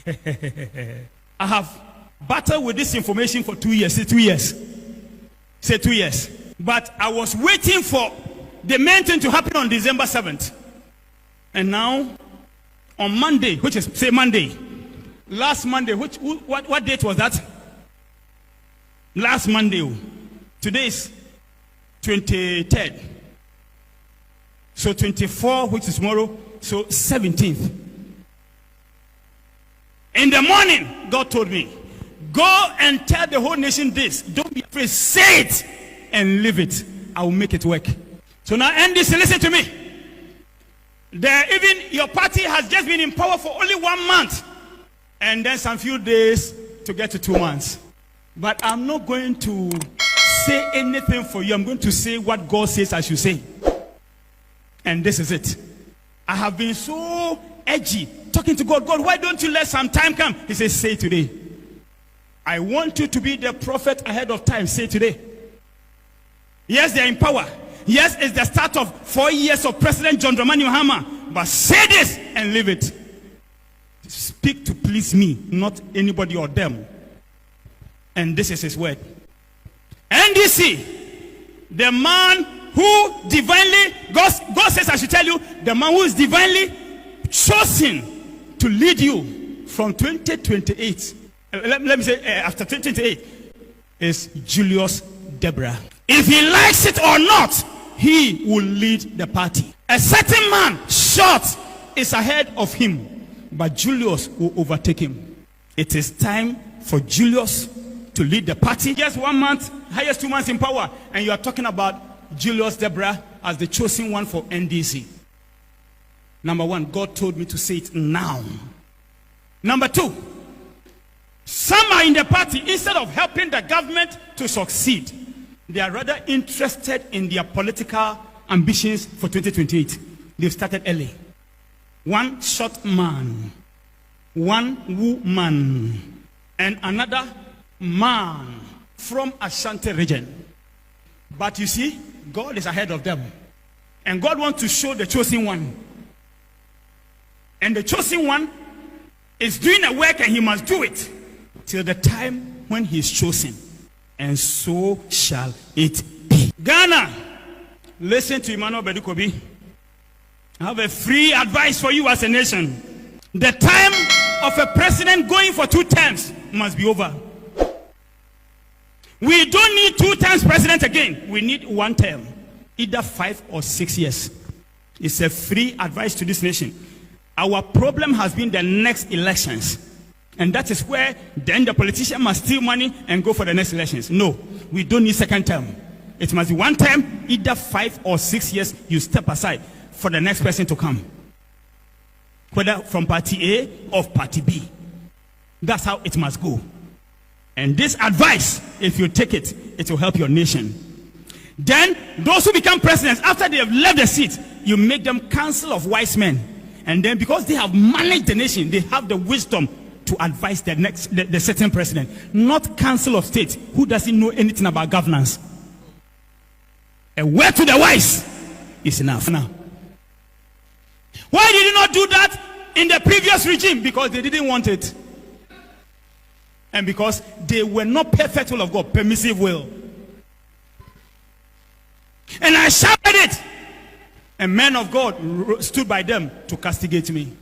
I have battled with this information for 2 years. Say 2 years. Say 2 years. But I was waiting for the main thing to happen on December 7th. And now, on Monday, which is, say Monday, last Monday, what date was that? Last Monday. Today is 23rd. So 24, which is tomorrow, so 17th. In the morning, God told me, go and tell the whole nation this. Don't be afraid. Say it and live it. I will make it work. So now, NDC, listen to me. Even your party has just been in power for only 1 month. And then some few days to get to 2 months. But I'm not going to say anything for you. I'm going to say what God says I should say. And this is it. I have been so edgy, talking to God. God, why don't you let some time come? He says, say today. I want you to be the prophet ahead of time. Say today. Yes, they're in power. Yes, it's the start of 4 years of President John Mahama. But say this and live it. Speak to please me, not anybody or them. And this is his word. NDC, the man who divinely, God says I should tell you, the man who is divinely chosen to lead you from 2028. Let me say after 2028 is Julius Debrah. If he likes it or not, he will lead the party. A certain man, short, is ahead of him, but Julius will overtake him. It is time for Julius to lead the party. Just 1 month, highest 2 months in power, and you are talking about Julius Debrah as the chosen one for NDC. Number one, God told me to say it now. Number two, some are in the party, instead of helping the government to succeed, they are rather interested in their political ambitions for 2028. They've started early. One short man, one woman, and another man from Ashanti region. But you see, God is ahead of them. And God wants to show the chosen one. And the chosen one is doing a work, and he must do it till the time when he is chosen. And so shall it be. Ghana, listen to Emmanuel Badu Kobi. I have a free advice for you as a nation. The time of a president going for 2 terms must be over. We don't need 2 terms president again. We need 1 term, either 5 or 6 years. It's a free advice to this nation. Our problem has been the next elections. And that is where then the politician must steal money and go for the next elections. No, we don't need 2nd term. It must be 1 term, either 5 or 6 years. You step aside for the next person to come, whether from party A or party B. That's how it must go. And this advice, if you take it, it will help your nation. Then those who become presidents, after they have left the seat, you make them council of wise men. And then because they have managed the nation, they have the wisdom to advise the certain president, not council of state who doesn't know anything about governance. A word to the wise is enough. Now, why did you not do that in the previous regime? Because they didn't want it. And because they were not perfect will of God, permissive will. And I shouted it. And men of God stood by them to castigate me.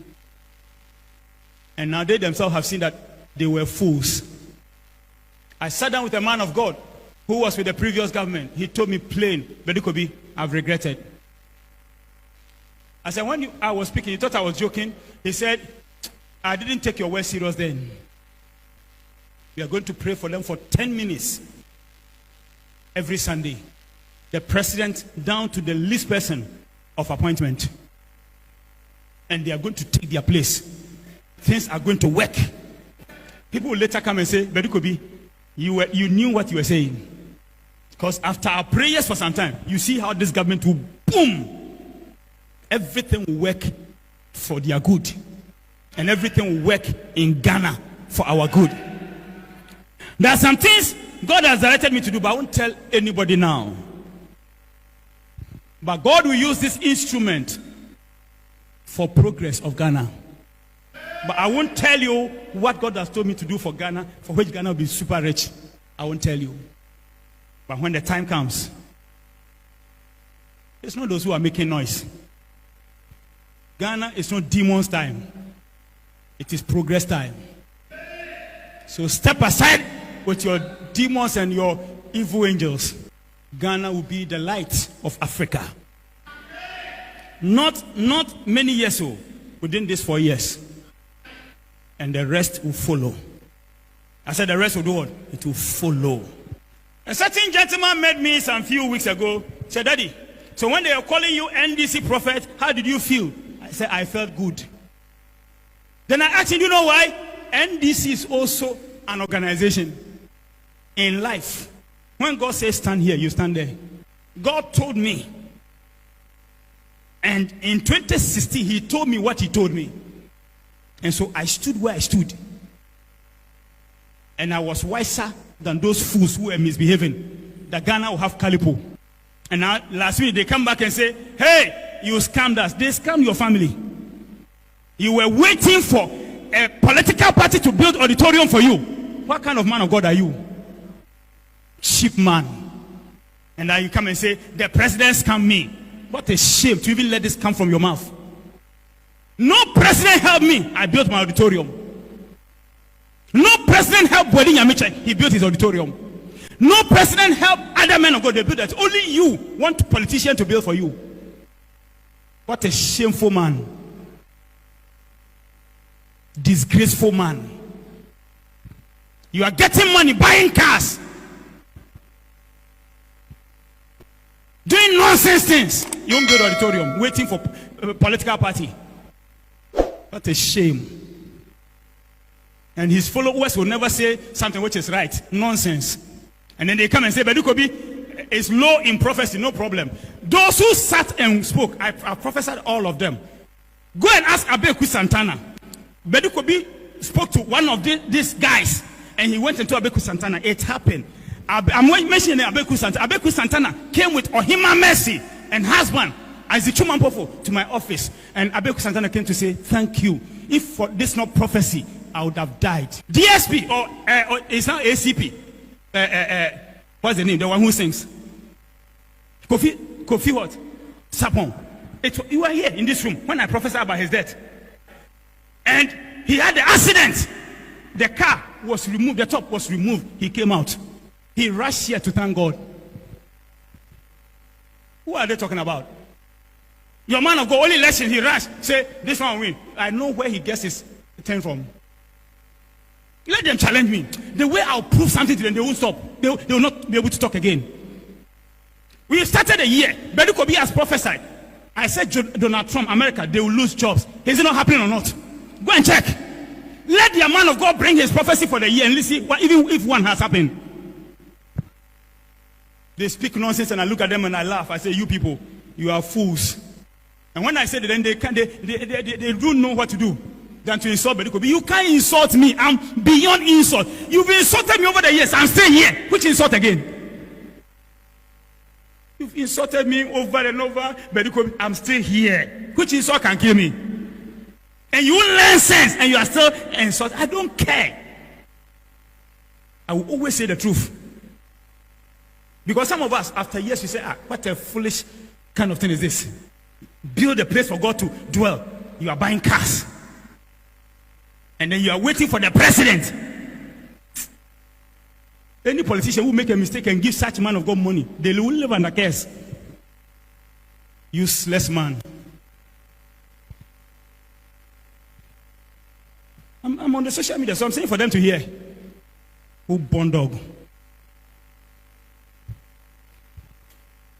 And now they themselves have seen that they were fools. I sat down with a man of God who was with the previous government. He told me plain, Badu Kobi, I've regretted. I said, when I was speaking, you thought I was joking. He said, I didn't take your word serious then. We are going to pray for them for 10 minutes every Sunday. The president down to the least person of appointment. And they are going to take their place. Things are going to work. People will later come and say, Badu Kobi, you knew what you were saying. Because after our prayers for some time, you see how this government will boom. Everything will work for their good. And everything will work in Ghana for our good. There are some things God has directed me to do, but I won't tell anybody now. But God will use this instrument for progress of Ghana. But I won't tell you what God has told me to do for Ghana, for which Ghana will be super rich. I won't tell you. But when the time comes, it's not those who are making noise. Ghana is not demons' time. It is progress time. So step aside with your demons and your evil angels. Ghana will be the light of Africa. Not many years old, within these 4 years. And the rest will follow. I said the rest will do what? It will follow. A certain gentleman met me some few weeks ago. Said, Daddy, so when they are calling you NDC prophet, how did you feel? I said, I felt good. Then I asked him, you know why? NDC is also an organization. In life, when God says stand here, you stand there. God told me. And in 2016, he told me what he told me. And so I stood where I stood. And I was wiser than those fools who were misbehaving. That Ghana will have Calipo. And now, last week, they come back and say, hey, you scammed us. They scammed your family. You were waiting for a political party to build auditorium for you. What kind of man of God are you? Cheap man. And now you come and say, the president scammed me. What a shame to even let this come from your mouth. No president helped me. I built my auditorium. No president helped Bodi Nyamiche. He built his auditorium. No president helped other men of God. They built that. Only you want politicians to build for you. What a shameful man. Disgraceful man. You are getting money, buying cars. Doing nonsense things. You won't build auditorium, waiting for a political party. What a shame. And his followers will never say something which is right. Nonsense. And then they come and say, Badu Kobi is low in prophecy, no problem. Those who sat and spoke, I prophesied all of them. Go and ask Abeku Santana. Badu Kobi spoke to one of these guys, and he went into Abeku Santana. It happened. I'm mentioning Abeku Santana. Abeku Santana came with Ohima Mercy and husband, Azichuma Mpofo, to my office. And Abeku Santana came to say, thank you. If for this not prophecy, I would have died. DSP, or it's not ACP. What's the name? The one who sings. Kofi what? Sapon. You were here in this room when I prophesied about his death. And he had the accident. The car was removed. The top was removed. He came out. He rushed here to thank God. Who are they talking about? Your man of God, only election, he rushed. Say, this one will win. I know where he gets his thing from. Let them challenge me. The way I'll prove something to them, they won't stop. They will not be able to talk again. We started a year. Badu Kobi has prophesied. I said Donald Trump, America, they will lose jobs. Is it not happening or not? Go and check. Let the man of God bring his prophecy for the year and let's see what, even if one has happened. They speak nonsense and I look at them and I laugh. I say, you people, you are fools. And when I say that, then they don't know what to do than to insult Badu Kobi. You can't insult me. I'm beyond insult. You've insulted me over the years. I'm still here. Which insult again? You've insulted me over and over. Badu Kobi, I'm still here. Which insult can kill me? And you learn sense and you are still insulted. I don't care. I will always say the truth. Because some of us, after years, we say, what a foolish kind of thing is this? Build a place for God to dwell. You are buying cars. And then you are waiting for the president. Any politician who make a mistake and give such man of God money, they will live under curse. Useless man. I'm on the social media, so I'm saying for them to hear. Who born dog?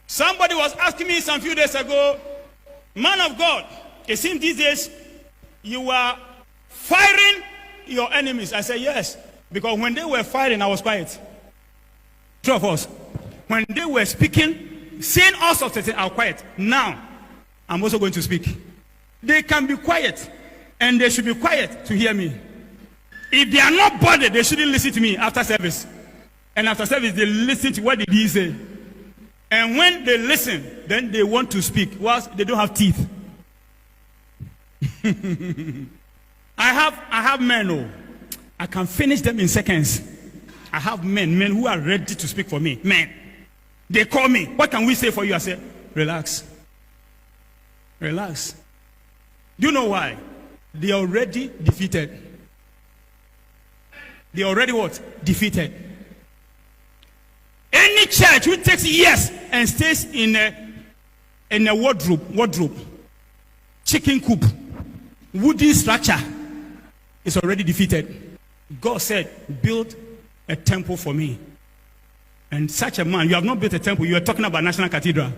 Somebody was asking me some few days ago, man of God, it seems these days you are firing your enemies. I said yes, because when they were firing, I was quiet. Two of us. When they were speaking, saying all sorts of things, I was quiet. Now, I'm also going to speak. They can be quiet, and they should be quiet to hear me. If they are not bothered, they shouldn't listen to me after service. And after service, they listen to what did he say. And when they listen, then they want to speak, whilst they don't have teeth. I have men, oh, I can finish them in seconds. I have men who are ready to speak for me. Men. They call me. What can we say for you? I say, relax. Relax. Do you know why? They are already defeated. They are already what? Defeated. Any church who takes years and stays in a wardrobe, chicken coop, wooden structure, is already defeated. God said, build a temple for me. And such a man, you have not built a temple, you are talking about National Cathedral.